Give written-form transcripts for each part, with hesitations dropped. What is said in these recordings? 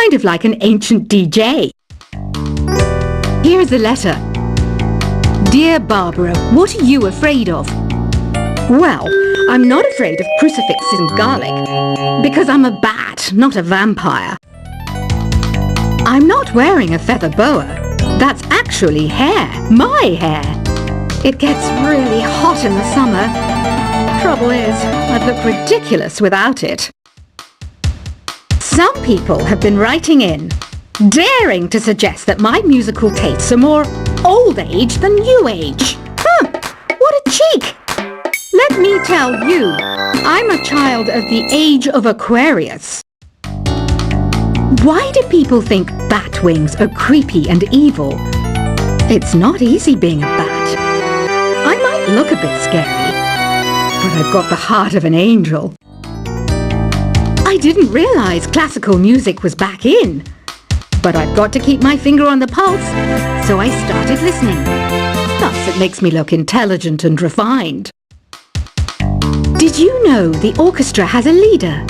kind of like an ancient DJ. Here's a letter. Dear Barbara, what are you afraid of? Well, I'm not afraid of crucifixes and garlic, because I'm a bat, not a vampire. I'm not wearing a feather boa. That's actually hair, my hair. It gets really hot in the summer. Trouble is, I'd look ridiculous without it. Some people have been writing in, daring to suggest that my musical tastes are more old age than new age. What a cheek! Let me tell you, I'm a child of the age of Aquarius. Why do people think bat wings are creepy and evil? It's not easy being a bat. I might look a bit scary, but I've got the heart of an angel. I didn't realize classical music was back in, but I've got to keep my finger on the pulse, so I started listening. Thus, it makes me look intelligent and refined. Did you know the orchestra has a leader?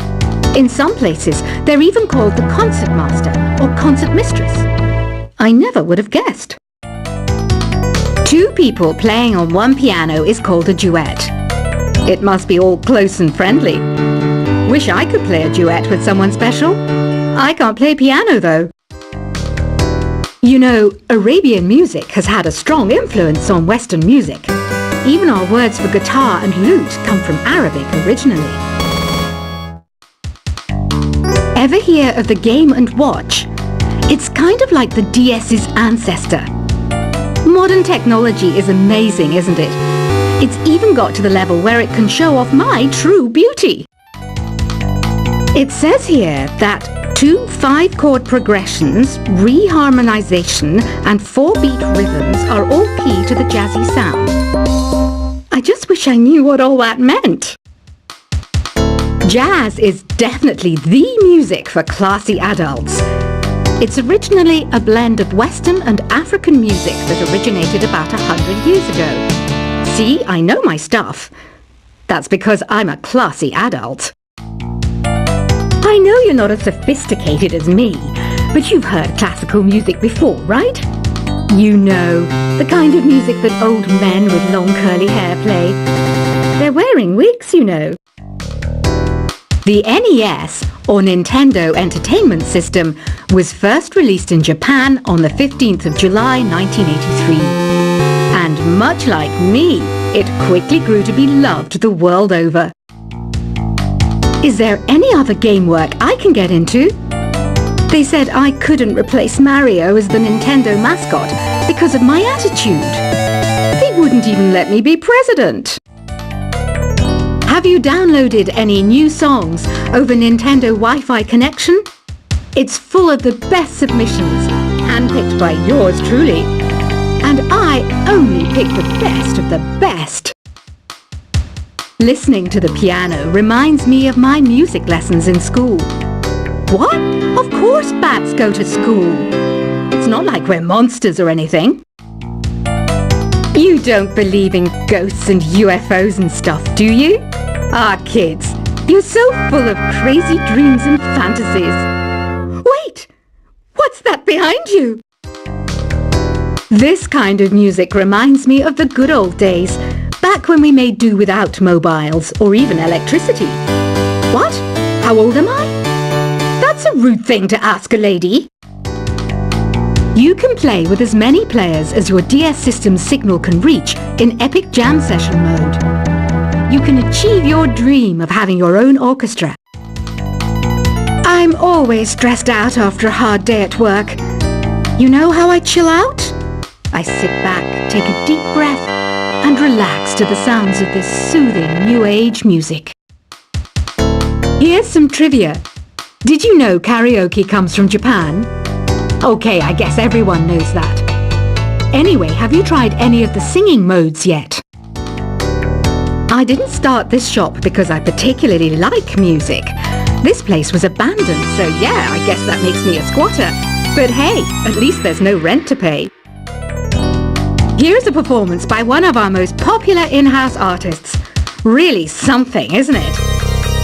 In some places, they're even called the concertmaster or concertmistress. I never would have guessed. Two people playing on one piano is called a duet. It must be all close and friendly. Wish I could play a duet with someone special. I can't play piano though. You know, Arabian music has had a strong influence on Western music. Even our words for guitar and lute come from Arabic originally. Ever hear of the Game & Watch? It's kind of like the DS's ancestor. Modern technology is amazing, isn't it? It's even got to the level where it can show off my true beauty. It says here that 2 5-chord progressions, reharmonization and 4-beat rhythms are all key to the jazzy sound. I just wish I knew what all that meant. Jazz is definitely the music for classy adults. It's originally a blend of Western and African music that originated about 100 years ago. See, I know my stuff. That's because I'm a classy adult. I know you're not as sophisticated as me, but you've heard classical music before, right? You know, the kind of music that old men with long curly hair play. They're wearing wigs, you know. The NES, or Nintendo Entertainment System, was first released in Japan on the 15th of July 1983. And much like me, it quickly grew to be loved the world over. Is there any other game work I can get into? They said I couldn't replace Mario as the Nintendo mascot because of my attitude. They wouldn't even let me be president. Have you downloaded any new songs over Nintendo Wi-Fi connection? It's full of the best submissions, handpicked by yours truly. And I only pick the best of the best. Listening to the piano reminds me of my music lessons in school. What? Of course bats go to school. It's not like we're monsters or anything. You don't believe in ghosts and UFOs and stuff, do you? Ah, kids, you're so full of crazy dreams and fantasies. Wait! What's that behind you? This kind of music reminds me of the good old days, back when we made do without mobiles or even electricity. What? How old am I? That's a rude thing to ask a lady. You can play with as many players as your DS system's signal can reach in Epic Jam Session mode. You can achieve your dream of having your own orchestra. I'm always stressed out after a hard day at work. You know how I chill out? I sit back, take a deep breath, and relax to the sounds of this soothing new age music. Here's some trivia. Did you know karaoke comes from Japan? Okay, I guess everyone knows that. Anyway, have you tried any of the singing modes yet? I didn't start this shop because I particularly like music. This place was abandoned, so yeah, I guess that makes me a squatter. But hey, at least there's no rent to pay. Here's a performance by one of our most popular in-house artists. Really something, isn't it?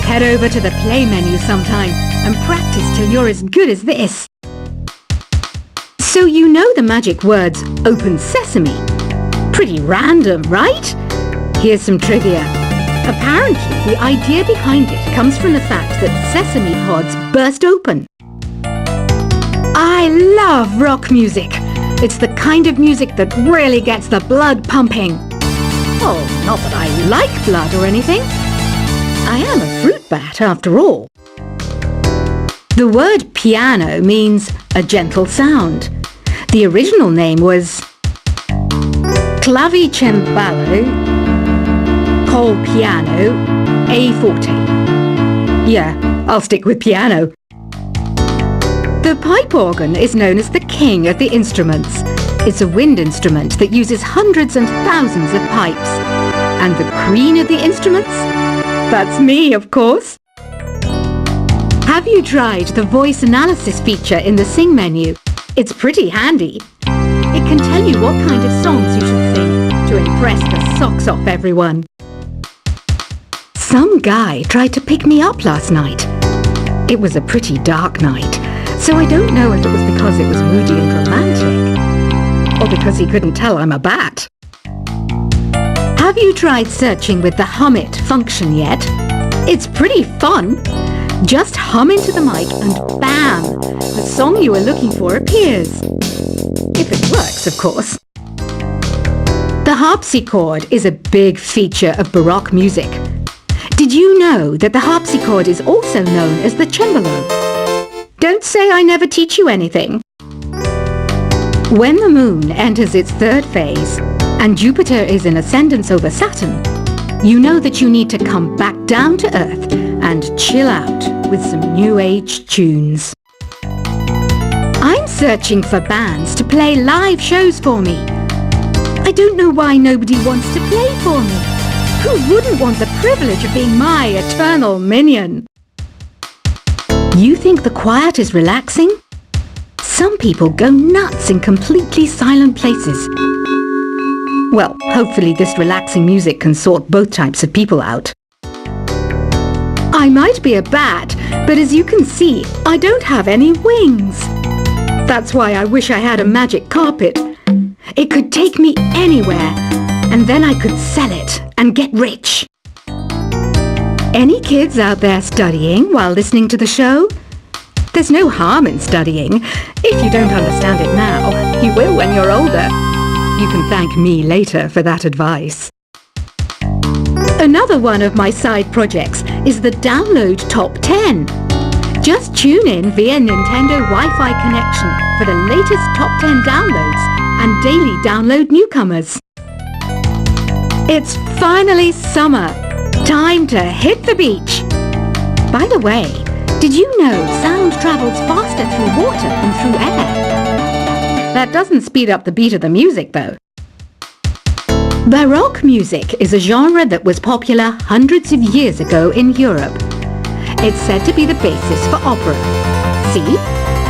Head over to the play menu sometime and practice till you're as good as this. So you know the magic words "open sesame"? Pretty random, right? Here's some trivia. Apparently, the idea behind it comes from the fact that sesame pods burst open. I love rock music. It's the kind of music that really gets the blood pumping. Oh, not that I like blood or anything. I am a fruit bat after all. The word piano means a gentle sound. The original name was clavicembalo col piano a forte. Yeah, I'll stick with piano. The pipe organ is known as the king of the instruments. It's a wind instrument that uses hundreds and thousands of pipes. And the queen of the instruments? That's me, of course. Have you tried the voice analysis feature in the Sing menu? It's pretty handy. It can tell you what kind of songs you should sing to impress the socks off everyone. Some guy tried to pick me up last night. It was a pretty dark night, so I don't know if it was because it was moody and romantic, or because he couldn't tell I'm a bat. Have you tried searching with the Hum It function yet? It's pretty fun. Just hum into the mic and bam! The song you were looking for appears. If it works, of course. The harpsichord is a big feature of Baroque music. Did you know that the harpsichord is also known as the cembalo? Don't say I never teach you anything. When the moon enters its third phase and Jupiter is in ascendance over Saturn, you know that you need to come back down to Earth and chill out with some new age tunes. I'm searching for bands to play live shows for me. I don't know why nobody wants to play for me. Who wouldn't want the privilege of being my eternal minion? You think the quiet is relaxing? Some people go nuts in completely silent places. Well, hopefully this relaxing music can sort both types of people out. I might be a bat, but as you can see, I don't have any wings. That's why I wish I had a magic carpet. It could take me anywhere, and then I could sell it and get rich. Any kids out there studying while listening to the show? There's no harm in studying. If you don't understand it now, you will when you're older. You can thank me later for that advice. Another one of my side projects is the Download Top 10. Just tune in via Nintendo Wi-Fi connection for the latest Top 10 downloads and daily download newcomers. It's finally summer. Time to hit the beach. By the way, did you know sound travels faster through water than through air? That doesn't speed up the beat of the music, though. Baroque music is a genre that was popular hundreds of years ago in Europe. It's said to be the basis for opera. See?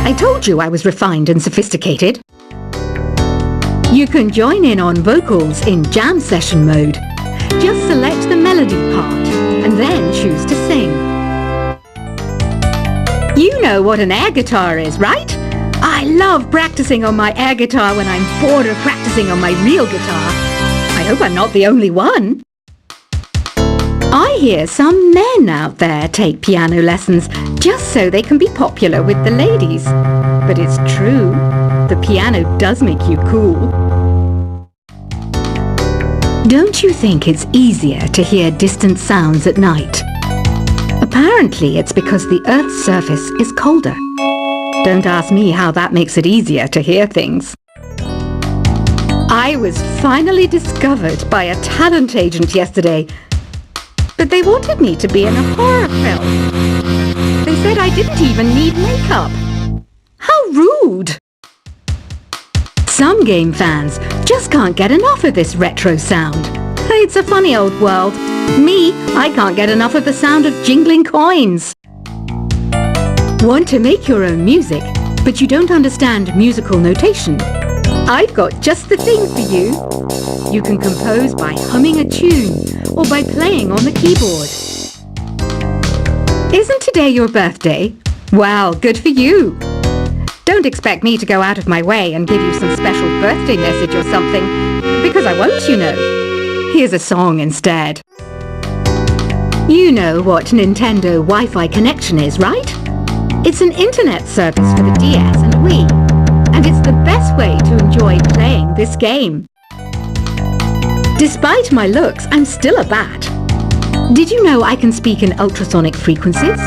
I told you I was refined and sophisticated. You can join in on vocals in jam session mode. Just select the melody part and then choose to sing. You know what an air guitar is, right? I love practicing on my air guitar when I'm bored of practicing on my real guitar. I hope I'm not the only one. I hear some men out there take piano lessons just so they can be popular with the ladies. But it's true, the piano does make you cool. Don't you think it's easier to hear distant sounds at night? Apparently it's because the Earth's surface is colder. Don't ask me how that makes it easier to hear things. I was finally discovered by a talent agent yesterday, but they wanted me to be in a horror film. They said I didn't even need makeup. How rude! Some game fans just can't get enough of this retro sound. It's a funny old world. Me, I can't get enough of the sound of jingling coins. Want to make your own music, but you don't understand musical notation? I've got just the thing for you. You can compose by humming a tune or by playing on the keyboard. Isn't today your birthday? Well, good for you. Don't expect me to go out of my way and give you some special birthday message or something, because I won't, you know. Here's a song instead. You know what Nintendo Wi-Fi connection is, right? It's an internet service for the DS and Wii, and it's the best way to enjoy playing this game. Despite my looks, I'm still a bat. Did you know I can speak in ultrasonic frequencies?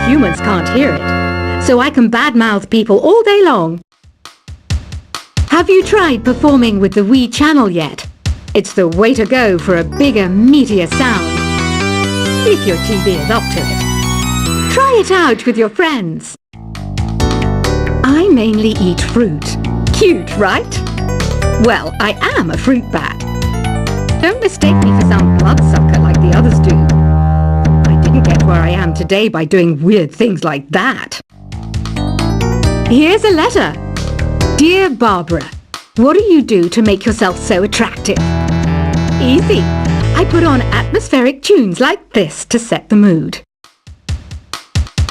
Humans can't hear it, so I can badmouth people all day long. Have you tried performing with the Wii channel yet? It's the way to go for a bigger, meatier sound. If your TV is up to it. Try it out with your friends. I mainly eat fruit. Cute, right? Well, I am a fruit bat. Don't mistake me for some bloodsucker like the others do. I didn't get where I am today by doing weird things like that. Here's a letter. Dear Barbara, what do you do to make yourself so attractive? Easy. I put on atmospheric tunes like this to set the mood.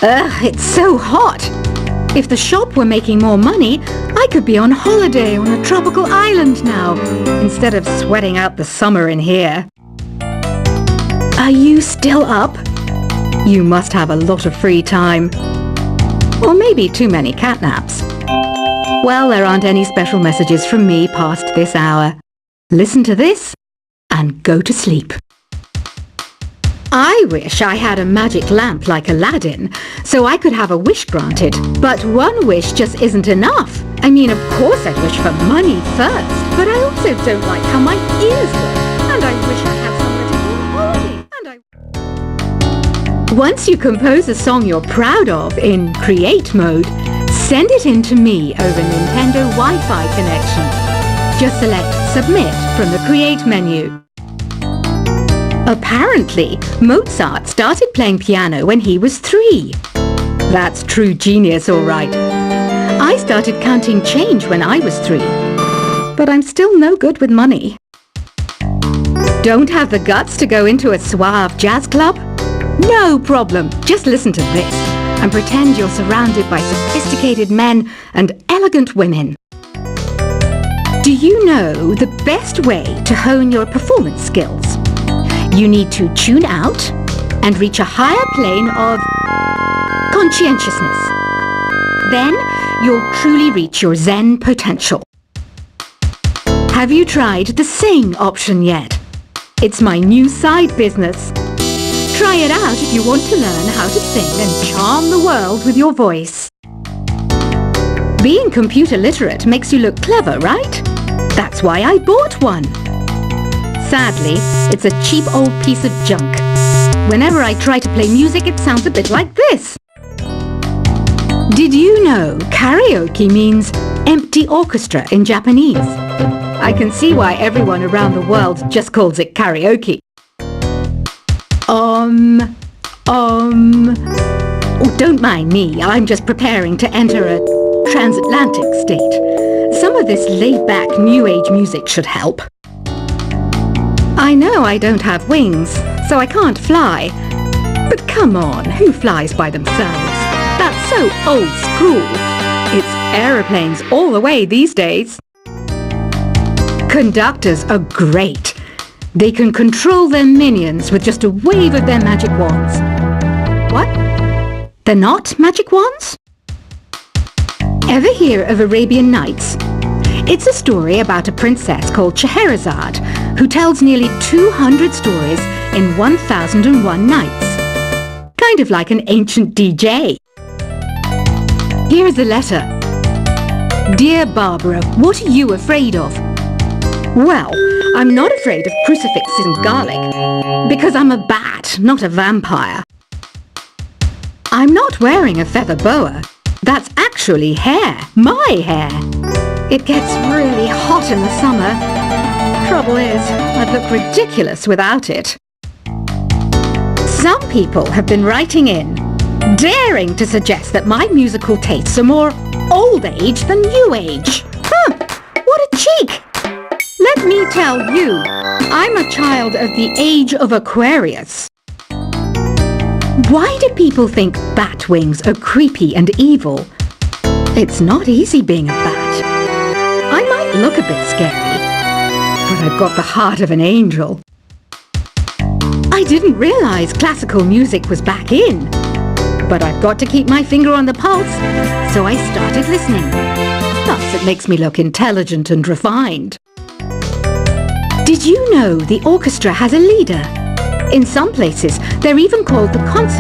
Ugh, it's so hot. If the shop were making more money, I could be on holiday on a tropical island now, instead of sweating out the summer in here. Are you still up? You must have a lot of free time. Or maybe too many catnaps. Well, there aren't any special messages from me past this hour. Listen to this and go to sleep. I wish I had a magic lamp like Aladdin, so I could have a wish granted. But one wish just isn't enough. I mean, of course I'd wish for money first, but I also don't like how my ears look, and I wish I had somewhere to go on holiday, Once you compose a song you're proud of in Create mode, send it in to me over Nintendo Wi-Fi connection. Just select Submit from the Create menu. Apparently, Mozart started playing piano when he was 3. That's true genius, all right. I started counting change when I was 3. But I'm still no good with money. Don't have the guts to go into a suave jazz club? No problem. Just listen to this and pretend you're surrounded by sophisticated men and elegant women. Do you know the best way to hone your performance skills? You need to tune out and reach a higher plane of conscientiousness. Then you'll truly reach your Zen potential. Have you tried the sing option yet? It's my new side business. Try it out if you want to learn how to sing and charm the world with your voice. Being computer literate makes you look clever, right? That's why I bought one. Sadly, it's a cheap old piece of junk. Whenever I try to play music, it sounds a bit like this. Did you know karaoke means empty orchestra in Japanese? I can see why everyone around the world just calls it karaoke. Oh, don't mind me, I'm just preparing to enter a transatlantic state. Some of this laid-back new age music should help. I know I don't have wings, so I can't fly. But come on, who flies by themselves? That's so old school. It's aeroplanes all the way these days. Conductors are great. They can control their minions with just a wave of their magic wands. What? They're not magic wands? Ever hear of Arabian Nights? It's a story about a princess called Scheherazade who tells nearly 200 stories in 1001 nights. Kind of like an ancient DJ. Here's a letter. Dear Barbara, what are you afraid of? Well, I'm not afraid of crucifixes and garlic, because I'm a bat, not a vampire. I'm not wearing a feather boa. That's actually hair, my hair. It gets really hot in the summer. Trouble is, I'd look ridiculous without it. Some people have been writing in, daring to suggest that my musical tastes are more old age than new age. What a cheek! Let me tell you, I'm a child of the age of Aquarius. Why do people think bat wings are creepy and evil? It's not easy being a bat. I might look a bit scary, but I've got the heart of an angel. I didn't realise classical music was back in, but I've got to keep my finger on the pulse, so I started listening. Thus, it makes me look intelligent and refined. Did you know the orchestra has a leader? In some places, they're even called the concert